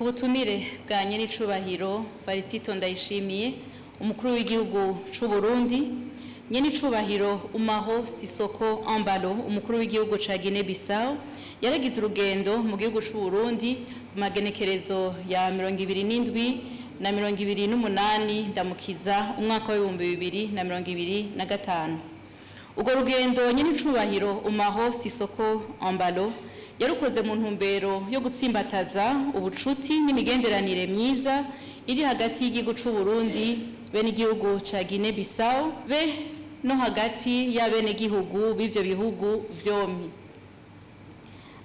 ku butumire bwa nyenicubahiro Varisito Ndayishimiye umukuru w'igihugu c'u Burundi, nyenicubahiro Umaho Sisoko Embalo umukuru w'igihugu ca Guinea Bissau yaragize urugendo mu gihugu c'u Burundi ku magenekerezo ya 27 na 28 ndamukiza umwaka wa 2025. Ugo rugendo nyenicubahiro Umaho Sisoko Embalo yarukoze mu ntumbero yo gutsimbataza ubucuti n'imigenderanire myiza iri hagati y'igihugu c'u Burundi be n'igihugu ca Guinea Bissau be no hagati y'abene gihugu b'ivyo bihugu vyompi.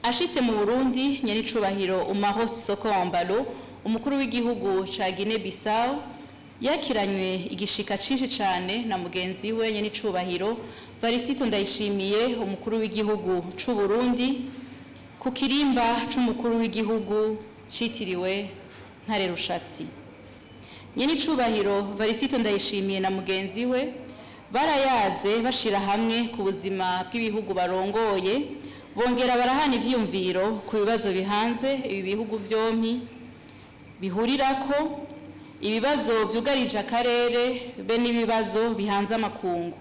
Ashitse mu Burundi, nyenicubahiro Umaho Sisoko Embalo umukuru w'igihugu ca Guinea Bissau yakiranywe igishika cinshi cane na mugenzi we nyenicubahiro Varisito Ndayishimiye umukuru w'igihugu c'u Burundi ku kirimba c'umukuru w'igihugu citiriwe Ntare Rushatsi. Nyenicubahiro Varisito Ndayishimiye na mugenzi we barayaze bashira hamwe ku buzima bw'ibihugu barongoye, bongera barahana ivyumviro ku bibazo bihanze ibi bihugu vyompi bihurirako, ibibazo vyugarije akarere be n'ibibazo bihanze amakungu.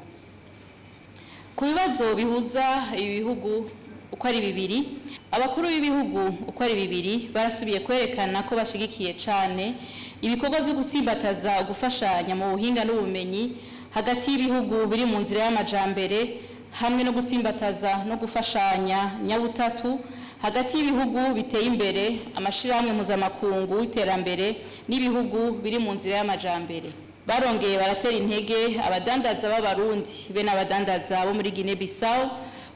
Ku bibazo bihuza ibi bihugu uko ari bibiri, abakuru b'ibihugu uko ari bibiri barasubiye kwerekana ko bashigikiye cane ibikorwa vyo gusimbataza gufashanya mu buhinga n'ubumenyi hagati y'ibihugu biri mu nzira y'amajambere, hamwe no gusimbataza no gufashanya nyabutatu hagati y'ibihugu biteye imbere, amashirahamwe mpuzamakungu y'iterambere n'ibihugu biri mu nzira y'amajambere. Barongeye baratera intege abadandaza b'abarundi be n'abadandaza bo muri Guinea Bissau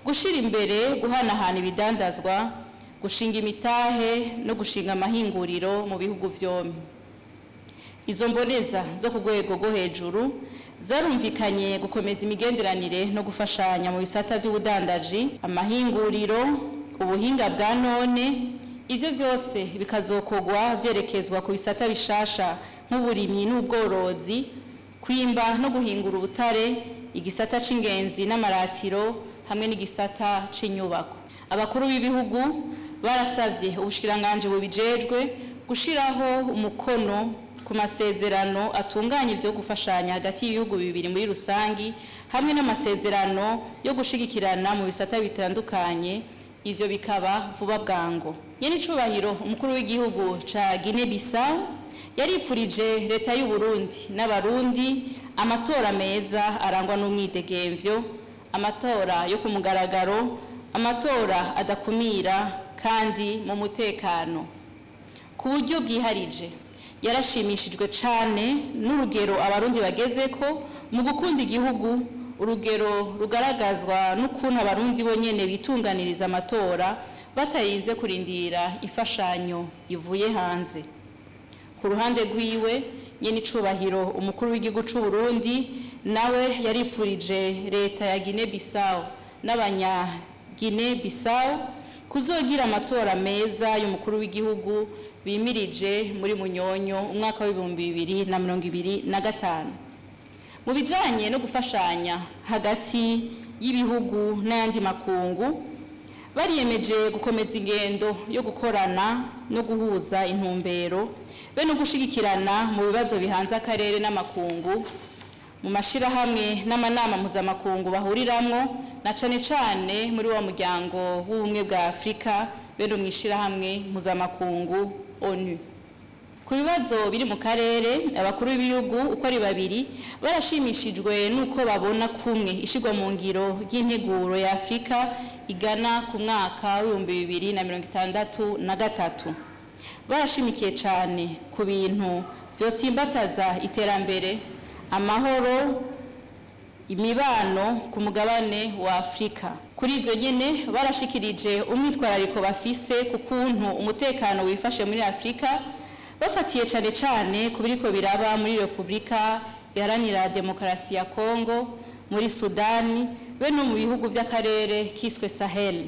gushira imbere guhanahana ibidandazwa, gushinga imitahe no gushinga amahinguriro mu bihugu vyompi. Izo mboneza zo ku rwego rwo hejuru zarumvikanye gukomeza imigenderanire no gufashanya mu bisata vy'ubudandaji, amahinguriro, ubuhinga bwa none. Ivyo vyose bikazokogwa vyerekezwa ku bisata bishasha nk'uburimyi n'ubworozi, kwimba no guhingura ubutare, igisata c'ingenzi n'amaratiro hamwe n'igisata c'inyubako. Abakuru b'ibihugu barasavye ubushikiranganje bubijejwe gushiraho umukono ku masezerano atunganya ivyo gufashanya hagati y'ibihugu bibiri muri rusangi, hamwe n'amasezerano yo gushigikirana mu bisata bitandukanye, ivyo bikaba vuba bwango. Nyenicubahiro umukuru w'igihugu ca Guinea Bissau yarifurije leta y'u Burundi n'abarundi amatora meza arangwa n'umwidegemvyo, amatora yo ku mugaragaro, amatora adakumira kandi mu mutekano. Ku buryo bwiharije yarashimishijwe cane n'urugero abarundi bagezeko mu gukunda igihugu, urugero rugaragazwa n'ukuntu abarundi bonyene bitunganiriza amatora batarinze kurindira imfashanyo ivuye hanze. Ku ruhande rwiwe, nyenicubahiro umukuru w'igihugu c'u Burundi nawe yarifurije leta ya Guinea Bissau n'abanya Guinea Bissau kuzogira amatora meza y'umukuru w'igihugu bimirije muri Munyonyo umwaka wa 2025. Mu bijanye no gufashanya hagati y'ibihugu n'ayandi makungu, bariyemeje gukomeza ingendo yo gukorana no guhuza intumbero be no gushigikirana mu bibazo bihanze akarere n'amakungu, mu mashirahamwe n'amanama mpuzamakungu bahuriramwo, na cane cane muri wa muryango w'ubumwe bwa Afrika be no mwishirahamwe mpuzamakungu ONU. Ku bibazo biri mu karere, abakuru b'ibihugu uko ari babiri barashimishijwe nuko babona kumwe ishigwa mu ngiro y'integuro ya Afrika igana ku mwaka wa 2063. Barashimikiye cane ku bintu vyotsimbataza iterambere, amahoro, imibano ku mugabane wa Afrika. Kuri ivyo nyene barashikirije umwitwarariko bafise ku kuntu umutekano wifashe muri Afrika, bafatiye cane cane kubiriko biraba muri Republika Iharanira Demokarasi ya Kongo, muri Sudani be no mu bihugu vy'akarere kiswe Sahel.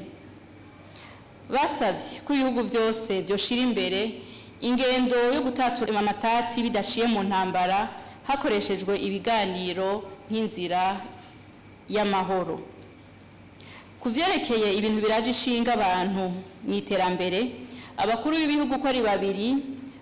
Basavye ko ibihugu vyose vyoshira imbere ingendo yo gutatura amatati bidaciye mu ntambara hakoreshejwe ibiganiro nk'inzira y'amahoro. Kuvyerekeye ibintu biraje ishinga abantu mu iterambere, abakuru b'ibihugu ko ari babiri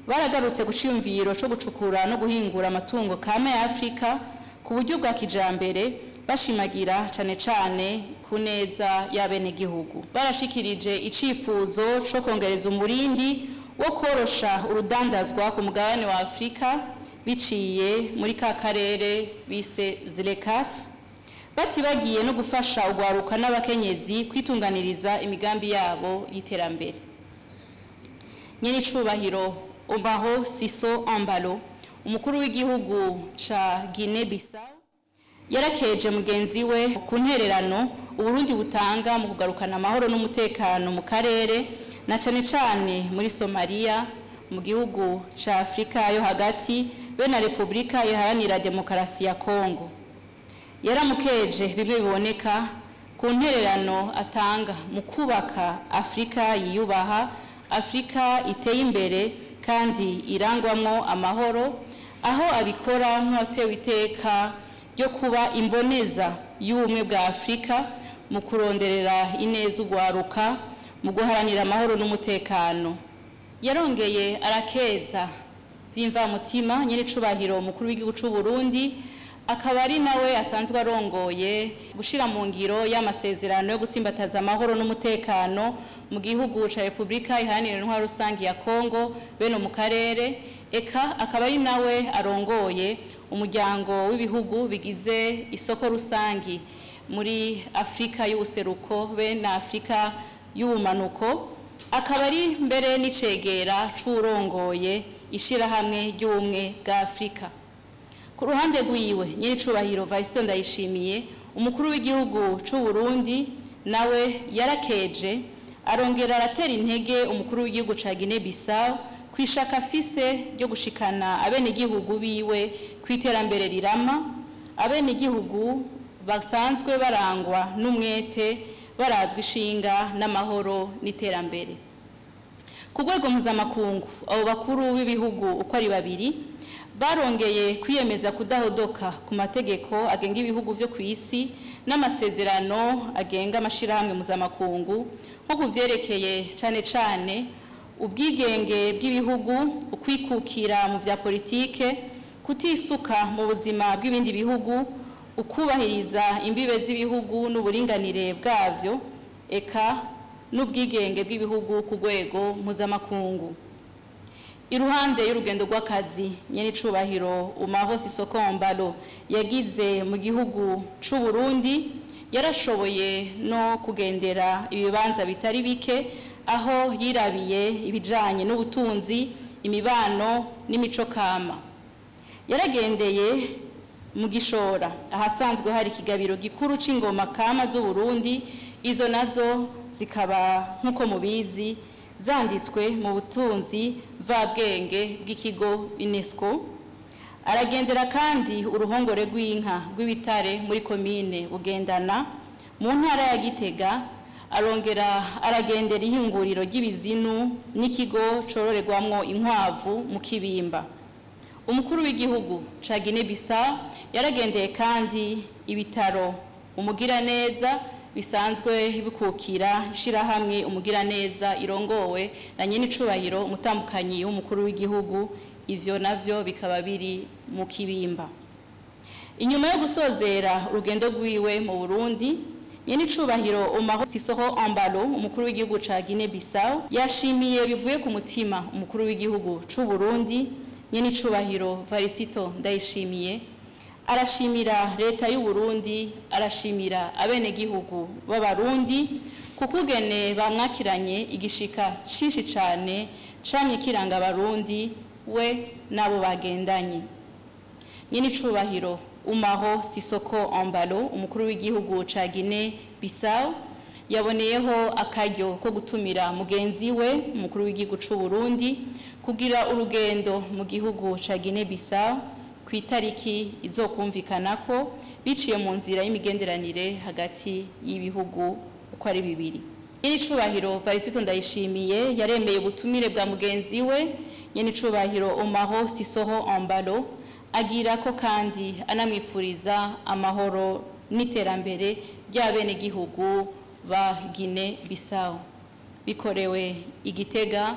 baragarutse guciyumviro cyo gucukura no guhingura amatungo kame ya Afrika ku buryo bwa kijambere bashimagira cane cane ku neza y'abenegihugu. Barashikirije icifuzo cyo kongereza umurindi wo korosha urudandazwa ku mugabane wa Afrika biciye muri ka karere bise ZLECAf, batibagiye no gufasha ugwaruka n'abakenyezi kwitunganiriza imigambi yabo y'iterambere. Nyenicubahiro Umaho Siso Embalo, umukuru w'igihugu ca Guinea-Bissau, yarakeje mugenzi we ku ntererano Uburundi butanga mu kugarukana amahoro n'umutekano mu karere, na cane cane muri Somalia, mu gihugu ca Afrika yo hagati be na Republika Iharanira Demokarasi ya Kongo. Yaramukeje bimwe biboneka ku ntererano atanga mu kubaka Afrika yiyubaha, Afrika iteye imbere kandi irangwamwo amahoro, aho abikora nk'atewe iteka ryo kuba imboneza y'ubumwe bwa Afrika mu kuronderera ineza ugwaruka mu guharanira amahoro n'umutekano. Yarongeye arakeza vy'imvamutima nyenicubahiro umukuru w'igihugu c'u Burundi, akaba ari nawe asanzwe arongoye gushira mu ngiro y'amasezerano yo gusimbataza amahoro n'umutekano mu gihugu ca Republika Iharanira Intwaro Rusangi ya Kongo bene mu karere, eka akaba ari nawe arongoye umuryango w'ibihugu bigize isoko rusangi muri Afrika y'ubuseruko be na Afrika y'ubumanuko, akaba ari mbere n'icegera c'urongoye ishirahamwe ry'ubumwe bwa Afrika. Ku ruhande rwiwe nyenicubahiro Vaisito Ndayishimiye, umukuru w'igihugu c'u Burundi, nawe yarakeje arongera aratera intege umukuru w'igihugu ca Guinea-Bissau kwishaka afise ryo gushikana abenegihugu biwe kwiterambere rirama, abenegihugu basanzwe barangwa n'umwete, barazwi ishinga n'amahoro n'iterambere. Ku rwego mpuzamakungu, abo bakuru b'ibihugu uko ari babiri barongeye kwiyemeza kudahodoka ku mategeko agenga ibihugu vyo kw'isi n'amasezerano agenga amashirahamwe mpuzamakungu, nko kuvyerekeye cane cane ubwigenge bw'ibihugu, ukwikukira mu vya politike, kutisuka mu buzima bw'ibindi bihugu, ukubahiriza imbibe z'ibihugu n'uburinganire bwavyo, eka n'ubwigenge bw'ibihugu ku rwego mpuzamakungu. Iruhande y'urugendo rw'akazi nyenicubahiro Umaho Sisoko Embalo yagize mu gihugu c'u Burundi, yarashoboye no kugendera ibibanza bitari bike, aho yirabiye ibijanye n'ubutunzi, imibano n'imico kama. Yaragendeye mu Gishora, ahasanzwe hari ikigabiro gikuru c'ingoma kama z'u Burundi, izo nazo zikaba nk'uko mubizi zanditswe mu butunzi mvabwenge bw'ikigo UNESCO. Aragendera kandi uruhongore rw'inka rw'ibitare muri komine Bugendana mu ntara ya Gitega, arongera aragendera ihinguriro ry'ibizinu n'ikigo cororerwamwo inkwavu mu Kibimba. Umukuru w'igihugu ca Guinea-Bissau yaragendeye kandi ibitaro Umugiraneza bisanzwe bikukira ishirahamwe Umugiraneza irongowe na nyenicubahiro umutambukanyi w'umukuru w'igihugu, ivyo navyo bikaba biri mu Kibimba. Inyuma yo gusozera urugendo rwiwe mu Burundi, nyenicubahiro Umaho Sisoko Embalo umukuru w'igihugu ca Guinea-Bissau yashimiye bivuye ku mutima umukuru w'igihugu c'u Burundi, nyenicubahiro Vaisito Ndayishimiye. Arashimira leta y'u Burundi, arashimira abenegihugu b'Abarundi kukugene bamwakiranye igishika cinshi cane camye kiranga Abarundi we nabo bagendanye. Nyenicubahiro Umaho Sisoko Embalo umukuru w'igihugu ca Guinea-Bissau yaboneyeho akaryo ko gutumira mugenzi we umukuru w'igihugu c'u Burundi kugira urugendo mu gihugu ca Guinea-Bissau kwitariki izokumvikanako biciye mu nzira y'imigenderanire hagati y'ibihugu uko ari bibiri. Nyenicubahiro Vaisito Ndayishimiye yaremeye ubutumire bwa mugenzi we nyenicubahiro Umaho Sisoko Embalo, agira ko kandi anamwifuriza amahoro n'iterambere ry'abenegihugu ba Guinea-Bissau. Bikorewe Igitega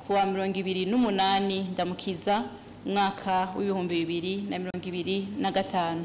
kuwa 28 ndamukiza umwaka w'ibihumbi 2025.